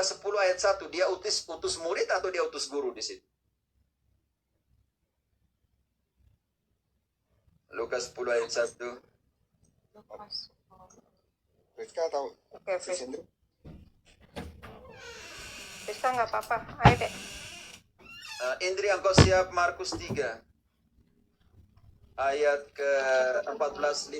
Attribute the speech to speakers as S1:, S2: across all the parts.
S1: Lukas 10 ayat 1, dia utus murid atau dia utus guru di situ? Lukas 10 ayat 1.
S2: Rizka tahu?
S3: Oke, Rizka nggak apa-apa. Ayo deh.
S1: Indri, engkau siap Markus 3 ayat ke 14, 15,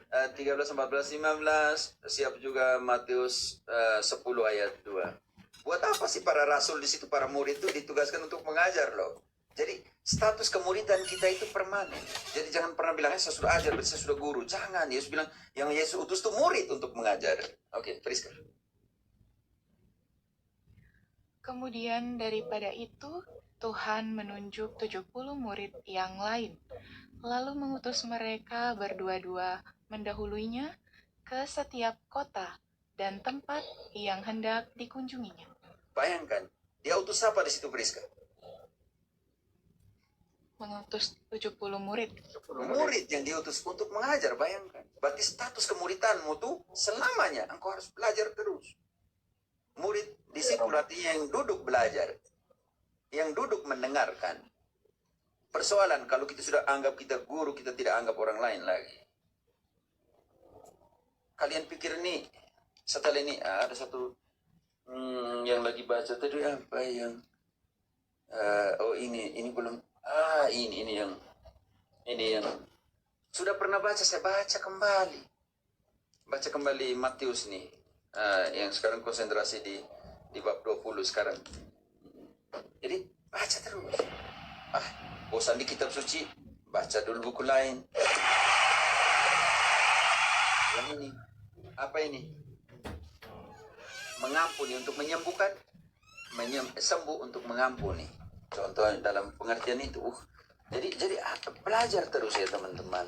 S1: 13, 14, 15. Siap juga Matius 10 ayat 2. Buat apa sih para rasul di situ, para murid itu ditugaskan untuk mengajar loh. Jadi status kemuridan kita itu permanen. Jadi jangan pernah bilang saya sudah ajar, saya sudah guru. Jangan. Yesus bilang yang Yesus utus itu murid untuk mengajar. Oke, Friska.
S4: Kemudian daripada itu, Tuhan menunjuk 70 murid yang lain, lalu mengutus mereka berdua-dua mendahuluinya ke setiap kota dan tempat yang hendak dikunjunginya.
S1: Bayangkan, dia utus apa di situ, Friska?
S4: Mengutus 70 murid.
S1: Murid yang diutus untuk mengajar, bayangkan. Berarti status kemuridanmu tuh selamanya, engkau harus belajar terus. Murid disipul artinya yang duduk belajar, yang duduk mendengarkan. Persoalan kalau kita sudah anggap kita guru, kita tidak anggap orang lain lagi. Kalian pikir nih, setelah ini ada satu yang lagi baca tadi apa yang ini belum ini yang sudah pernah baca, saya baca kembali Matius nih. Yang sekarang konsentrasi di bab 20 sekarang. Jadi baca terus. Bosan di kitab suci, baca dulu buku lain. Yang ini, apa ini? Mengampuni untuk menyembuhkan, sembuh untuk mengampuni. Contoh dalam pengertian itu. Jadi belajar terus ya teman-teman.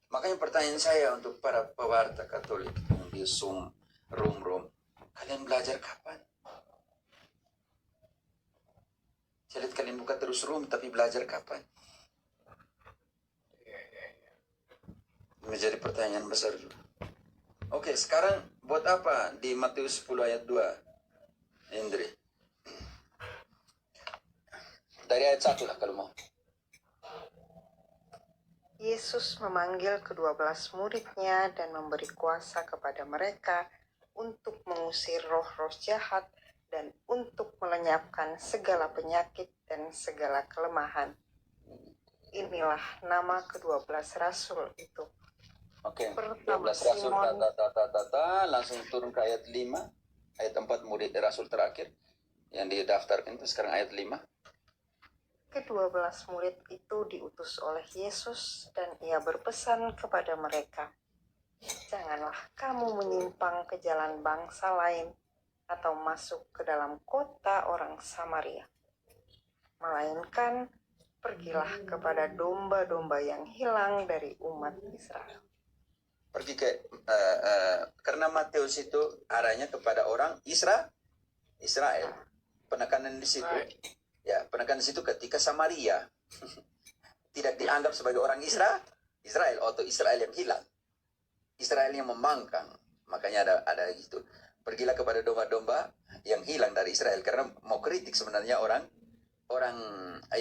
S1: Makanya pertanyaan saya untuk para pewarta Katolik di Zoom, room, kalian belajar kapan? Saya lihat kalian buka terus room, tapi belajar kapan? Menjadi pertanyaan besar juga. Oke, sekarang buat apa di Matius 10 ayat 2? Indri. Dari ayat 1 lah kalau mau.
S3: Yesus memanggil ke-12 muridnya dan memberi kuasa kepada mereka untuk mengusir roh-roh jahat dan untuk melenyapkan segala penyakit dan segala kelemahan. Inilah nama ke-12 rasul itu.
S1: Oke, 12
S3: Pertama
S1: rasul,
S3: Simon.
S1: langsung turun ke ayat 5. Ayat 4 murid rasul terakhir yang didaftarkan itu sekarang ayat 5.
S3: Ke-12 murid itu diutus oleh Yesus dan ia berpesan kepada mereka, janganlah kamu menyimpang ke jalan bangsa lain atau masuk ke dalam kota orang Samaria. Melainkan pergilah kepada domba-domba yang hilang dari umat Israel.
S1: Pergi ke karena Matius itu arahnya kepada orang Israel. Penekanan di situ. Ya, penekanan di situ ketika Samaria tidak dianggap sebagai orang Israel atau Israel yang hilang. Israel yang membangkang. Makanya ada gitu. Pergilah kepada domba-domba yang hilang dari Israel, karena mau kritik sebenarnya orang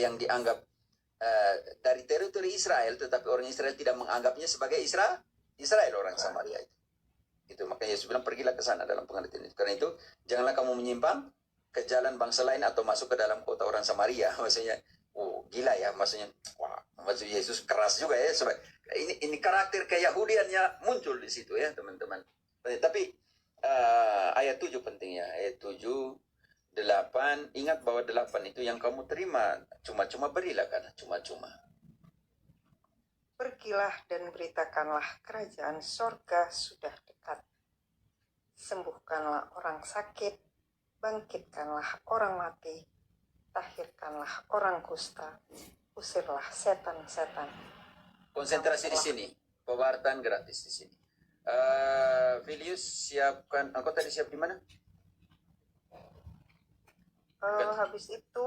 S1: yang dianggap dari teritori Israel, tetapi orang Israel tidak menganggapnya sebagai Israel orang Samaria itu. Itu makanya Yesus bilang pergilah ke sana dalam pengertian itu. Karena itu janganlah kamu menyimpang ke jalan bangsa lain atau masuk ke dalam kota orang Samaria. Maksudnya gila ya, maksudnya maksud Yesus keras juga ya. Ini karakter keyahudiannya muncul di situ ya teman-teman. Tapi ayat 7 pentingnya. Ayat 7, 8, ingat bahwa 8 itu yang kamu terima cuma-cuma, berilah karena cuma-cuma.
S3: Pergilah dan beritakanlah kerajaan sorga sudah dekat. Sembuhkanlah orang sakit, bangkitkanlah orang mati, tahirkanlah orang kusta, usirlah setan-setan.
S1: Konsentrasi di sini, pewartaan gratis di sini. Filius, siapkan. Engkau tadi siap di mana?
S3: Habis itu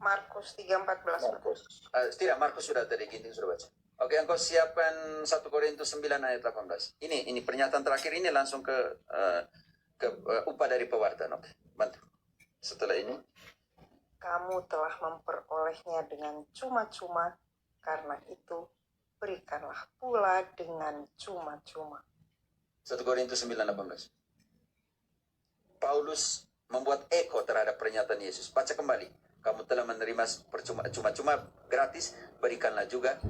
S3: Markus 3:14.
S1: Tidak, Markus sudah tadi, Ginting sudah baca. Oke, engkau siapkan 1 Korintus 9 ayat 18. Ini pernyataan terakhir ini langsung ke upah dari pewartaan. Oke, bantu. Setelah ini,
S3: Kamu telah memperolehnya dengan cuma-cuma, karena itu berikanlah pula dengan cuma-cuma.
S1: 1 Korintus 9:18. Paulus membuat eko terhadap pernyataan Yesus. Baca kembali. Kamu telah menerima cuma-cuma gratis, berikanlah juga.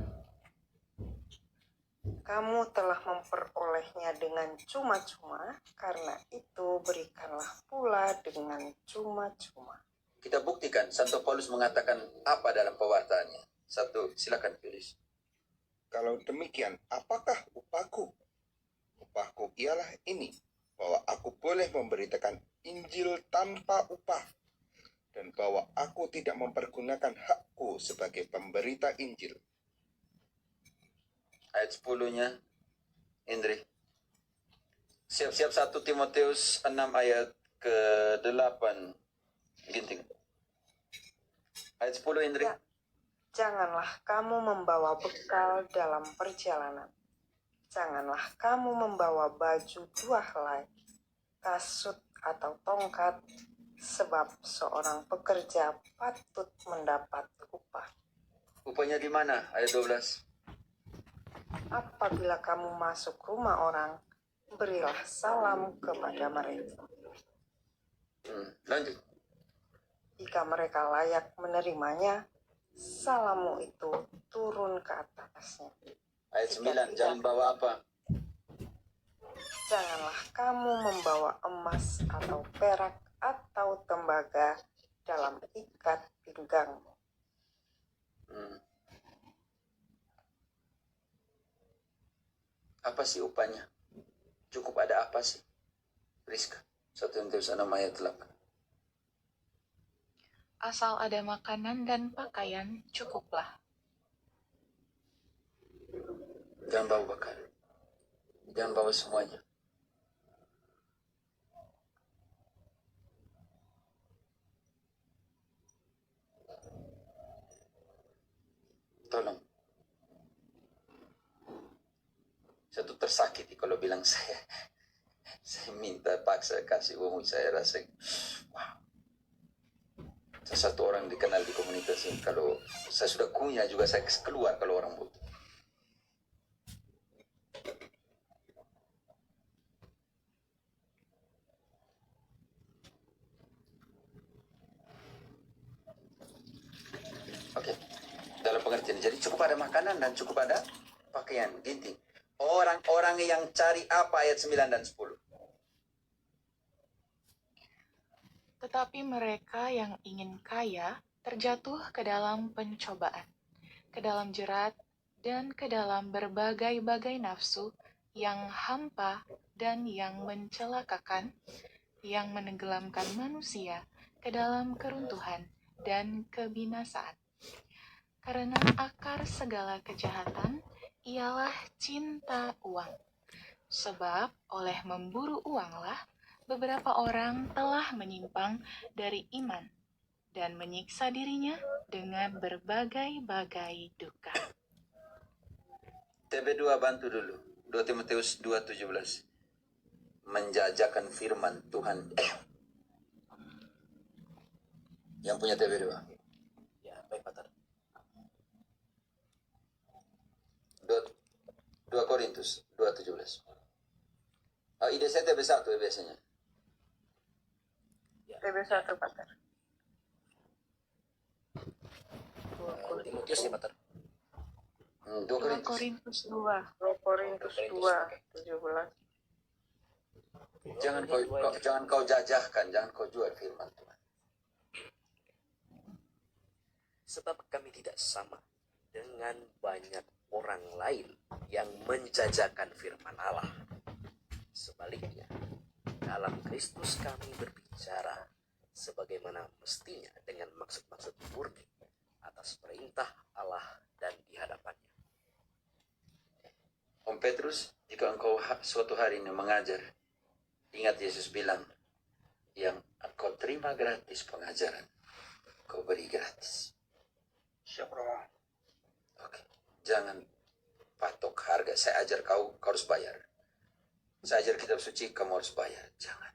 S3: Kamu telah memperolehnya dengan cuma-cuma, karena itu berikanlah pula dengan cuma-cuma.
S1: Kita buktikan Santo Paulus mengatakan apa dalam pewartaannya. 1, silakan tulis.
S2: Kalau demikian, apakah upahku? Upahku ialah ini, bahwa aku boleh memberitakan Injil tanpa upah, dan bahwa aku tidak mempergunakan hakku sebagai pemberita Injil.
S1: Ayat 10-nya, Indri. Siap-siap 1 Timotius 6 ayat ke-8. Ginting. Ayat 10, Indri.
S3: Ya. Janganlah kamu membawa bekal dalam perjalanan. Janganlah kamu membawa baju 2 helai, kasut atau tongkat, sebab seorang pekerja patut mendapat upah.
S1: Upahnya di mana? Ayat 12.
S3: Apabila kamu masuk rumah orang, berilah salam kepada mereka.
S1: Lanjut.
S3: Jika mereka layak menerimanya, salammu itu turun ke atasnya.
S1: Ayat 9. Jangan bawa apa?
S3: Janganlah kamu membawa emas atau perak atau tembaga dalam ikat pinggangmu.
S1: Apa sih upahnya? Cukup ada apa sih? Rizka. 1 Timotius 6 ayat 8.
S4: Asal ada makanan dan pakaian, cukuplah.
S1: Jangan bawa bakar. Jangan bawa semuanya. Tolong. Saya tuh tersakiti kalau bilang saya minta paksa kasih uang. Saya rasa wow. Saya satu orang dikenal di komunitas ini, kalau saya sudah kunyah juga saya keluar kalau orang butuh. Oke, dalam pengertian, jadi cukup ada makanan dan cukup ada pakaian. Ginting. Orang-orang yang cari apa ayat 9 dan 10?
S4: Tetapi mereka yang ingin kaya terjatuh ke dalam pencobaan, ke dalam jerat, dan ke dalam berbagai-bagai nafsu yang hampa dan yang mencelakakan, yang menenggelamkan manusia ke dalam keruntuhan dan kebinasaan. Karena akar segala kejahatan ialah cinta uang. Sebab oleh memburu uanglah beberapa orang telah menyimpang dari iman dan menyiksa dirinya dengan berbagai-bagai duka.
S1: TB2 bantu dulu. 2 Timotius 2:17. Menjajakan firman Tuhan. Yang punya TB2.
S5: Ya, baik, Pater.
S1: 2 Korintus 2:17. Ide saya TB1 ya biasanya.
S3: TB1, Pater.
S5: Timotius ya, Pater.
S1: 2
S4: 2
S1: Korintus.
S4: Korintus 2.
S3: 2 Korintus 2:17.
S1: Jangan kau jajahkan, jangan kau jual firman Tuhan.
S5: Sebab kami tidak sama dengan banyak orang lain yang menjajakan firman Allah. Sebaliknya, dalam Kristus kami berbicara sebagaimana mestinya dengan maksud-maksud murni atas perintah Allah dan di hadapannya.
S1: Om Petrus, jika engkau suatu hari ini mengajar, ingat Yesus bilang, yang engkau terima gratis pengajaran, kau beri gratis.
S2: Siap, Romo.
S1: Oke. Jangan patok harga. Saya ajar kau harus bayar. Saya ajar kitab suci, kamu harus bayar. Jangan.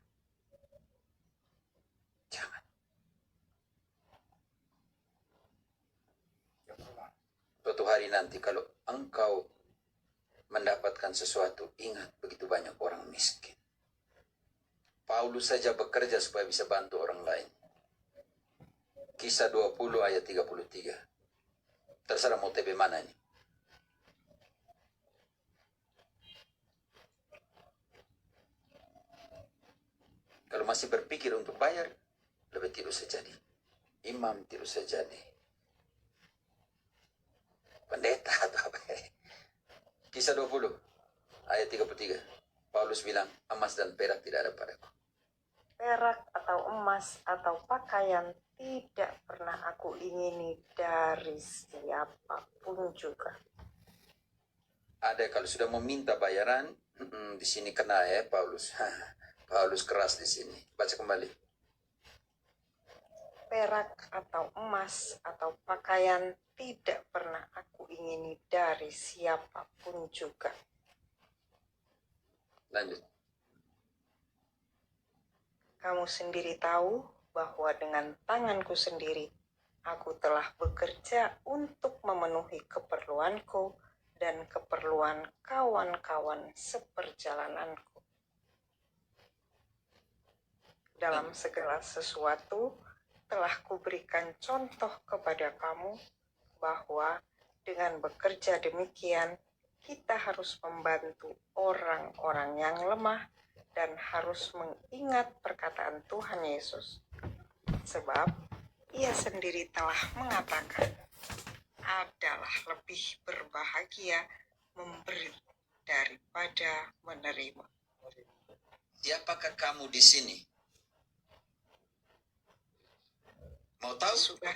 S1: hari nanti kalau engkau mendapatkan sesuatu, ingat begitu banyak orang miskin. Paulus saja bekerja supaya bisa bantu orang lain. Kisah 20 ayat 33. Terserah mau TB mana ini. Kalau masih berpikir untuk bayar, lebih tidak usah jadi imam, tidak usah jadi pendeta atau apa. Kisah 20 ayat 33. Paulus bilang, emas dan perak tidak ada padaku.
S3: Perak atau emas atau pakaian tidak pernah aku ingini dari siapapun juga.
S1: Ada kalau sudah meminta bayaran, di sini kena ya Paulus. Paulus keras di sini. Baca kembali.
S3: Perak atau emas atau pakaian tidak pernah aku ingini dari siapapun juga.
S1: Lanjut.
S3: Kamu sendiri tahu bahwa dengan tanganku sendiri aku telah bekerja untuk memenuhi keperluanku dan keperluan kawan-kawan seperjalananku. Dalam segala sesuatu telah kuberikan contoh kepada kamu bahwa dengan bekerja demikian kita harus membantu orang-orang yang lemah dan harus mengingat perkataan Tuhan Yesus. Sebab ia sendiri telah mengatakan, adalah lebih berbahagia memberi daripada menerima.
S1: Siapakah kamu di sini? Mau tahu?
S3: Sudah.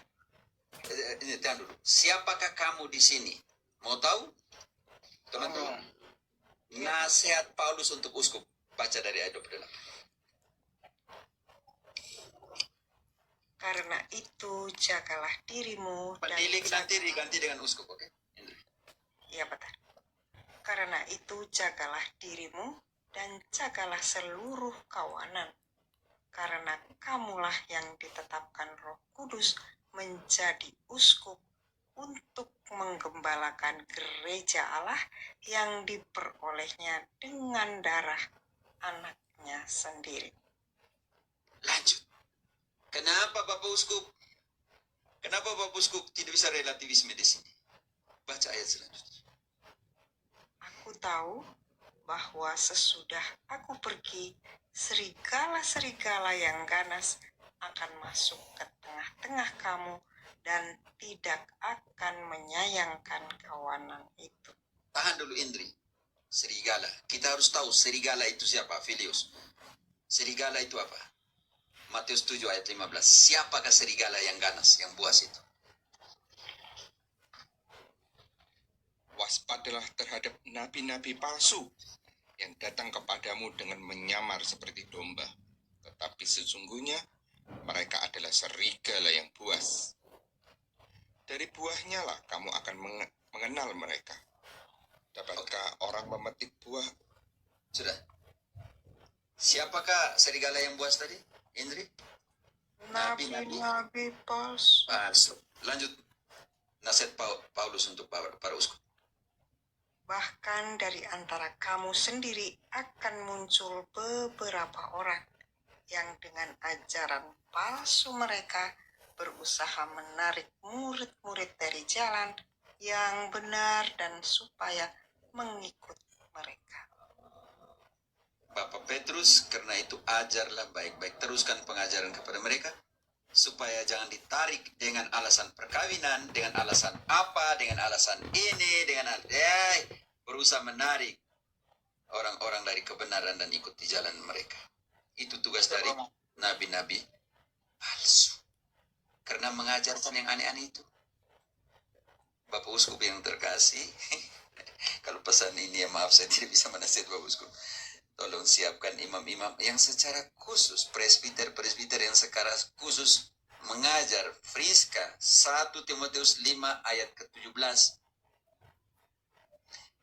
S1: Ini tahan dulu. Siapakah kamu di sini? Mau tahu? Teman-teman. Nasihat Paulus untuk uskup. Baca dari ayat 28.
S3: Karena itu jagalah dirimu dan
S1: Pendilik nanti diganti dengan uskup, oke?
S3: Iya betul. Karena itu jagalah dirimu dan jagalah seluruh kawanan. Karena kamulah yang ditetapkan Roh Kudus menjadi uskup untuk menggembalakan gereja Allah yang diperolehnya dengan darah anaknya sendiri.
S1: Lanjut. Kenapa Bapak Uskup? Kenapa Bapak Uskup tidak bisa relativisme di sini? Baca ayat selanjutnya.
S3: Aku tahu bahwa sesudah aku pergi, serigala-serigala yang ganas akan masuk ke tengah-tengah kamu dan tidak akan menyayangkan kawanan itu.
S1: Tahan dulu Indri. Serigala. Kita harus tahu serigala itu siapa, Filius. Serigala itu apa? Matius 7 ayat 15. Siapakah serigala yang ganas, yang buas itu?
S2: Waspadalah terhadap nabi-nabi palsu yang datang kepadamu dengan menyamar seperti domba. Tetapi sesungguhnya mereka adalah serigala yang buas. Dari buahnya lah kamu akan mengenal mereka. Dapatkah orang memetik buah?
S1: Sudah. Siapakah serigala yang buas tadi, Indri?
S3: Nabi-nabi palsu.
S1: Palsu. Lanjut. Nasihat Paulus untuk para uskup.
S3: Bahkan dari antara kamu sendiri akan muncul beberapa orang yang dengan ajaran palsu mereka berusaha menarik murid-murid dari jalan yang benar dan supaya mengikut mereka.
S1: Bapak Petrus, karena itu ajarlah baik-baik. Teruskan pengajaran kepada mereka. Supaya jangan ditarik dengan alasan perkawinan, dengan alasan apa, dengan alasan ini, dengan berusaha menarik orang-orang dari kebenaran dan ikut di jalan mereka. Itu tugas dari nabi-nabi palsu. Karena mengajarkan yang aneh-aneh itu. Bapak Uskup yang terkasih, kalau pesan ini ya maaf saya tidak bisa menasihat Bapak Uskup. Tolong siapkan imam-imam yang secara khusus, presbiter yang secara khusus mengajar. Friska 1 Timotius 5 ayat ke-17.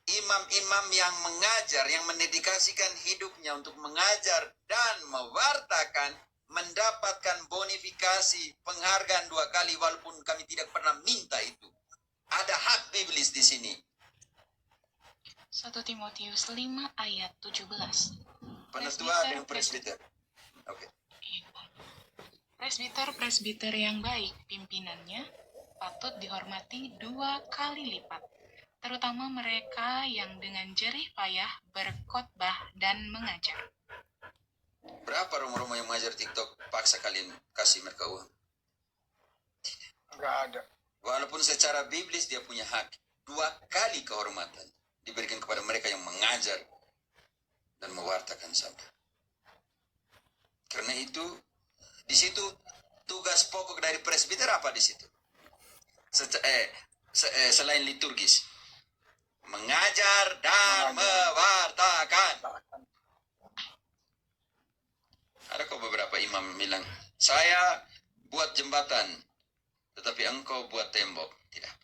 S1: Imam-imam yang mengajar, yang mendedikasikan hidupnya untuk mengajar dan mewartakan, mendapatkan bonifikasi, penghargaan 2 kali walaupun kami tidak pernah minta itu. Ada hak biblis di sini.
S4: 1 Timotius 5 ayat 17.
S1: Penetua dan presbiter. Oke.
S4: Presbiter-presbiter yang baik pimpinannya patut dihormati 2 kali lipat, terutama mereka yang dengan jerih payah berkhotbah dan mengajar.
S1: Berapa rumah-rumah yang mengajar TikTok paksa kalian kasih mereka uang?
S6: Enggak ada.
S1: Walaupun secara biblis dia punya hak 2 kali kehormatan diberikan kepada mereka yang mengajar dan mewartakan sabda. Karena itu di situ tugas pokok dari presbiter apa di situ? Selain liturgis, mengajar dan mewartakan. Ada kok beberapa imam bilang, saya buat jembatan, tetapi engkau buat tembok. Tidak.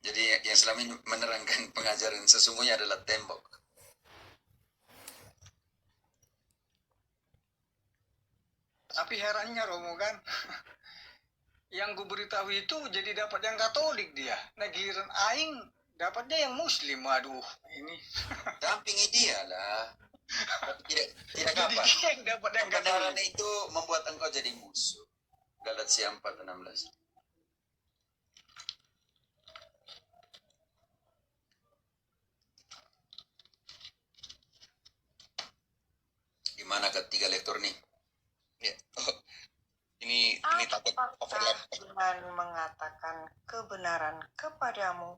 S1: Jadi yang selama ini menerangkan pengajaran sesungguhnya adalah tembok.
S6: Tapi herannya Romo kan, yang gue beritahu itu jadi dapat yang Katolik dia. Nah giliran aing dapatnya yang Muslim. Aduh, ini.
S1: Dampingi dia lah. Tapi tidak
S6: Jadi
S1: apa.
S6: dia yang dapat yang
S1: Kebenaran
S6: Katolik.
S1: itu membuat engkau jadi musuh. Galatia 4:16. Gimana ketiga lektor nih?
S2: Ya. Oh, ini takut overlap.
S3: Apakah dengan mengatakan kebenaran kepadamu,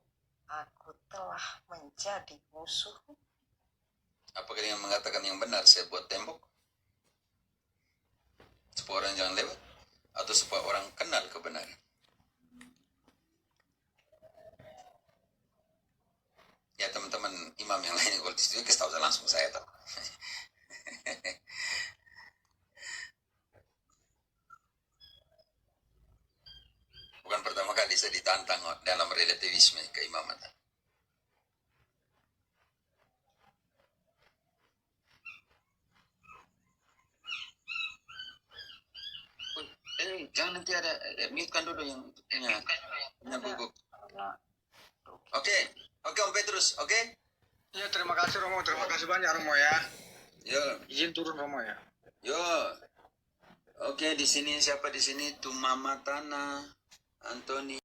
S3: aku telah menjadi musuh?
S1: Apakah dengan mengatakan yang benar saya buat tembok? Supaya orang jangan lewat? Atau supaya orang kenal kebenaran? Ya teman-teman imam yang lain kalau di situ kasih tahu langsung saya tahu. Bukan pertama kali saya ditantang dalam relativisme keimaman. Jangan nanti ada mute-kan dulu yang gugup. Oke, Om Petrus, oke?
S6: Ya terima kasih Romo, terima kasih banyak Romo ya.
S1: Yo,
S6: Izin turun Romo ya.
S1: yo. Oke, di sini siapa di sini? Tumama Tanah, Antoni.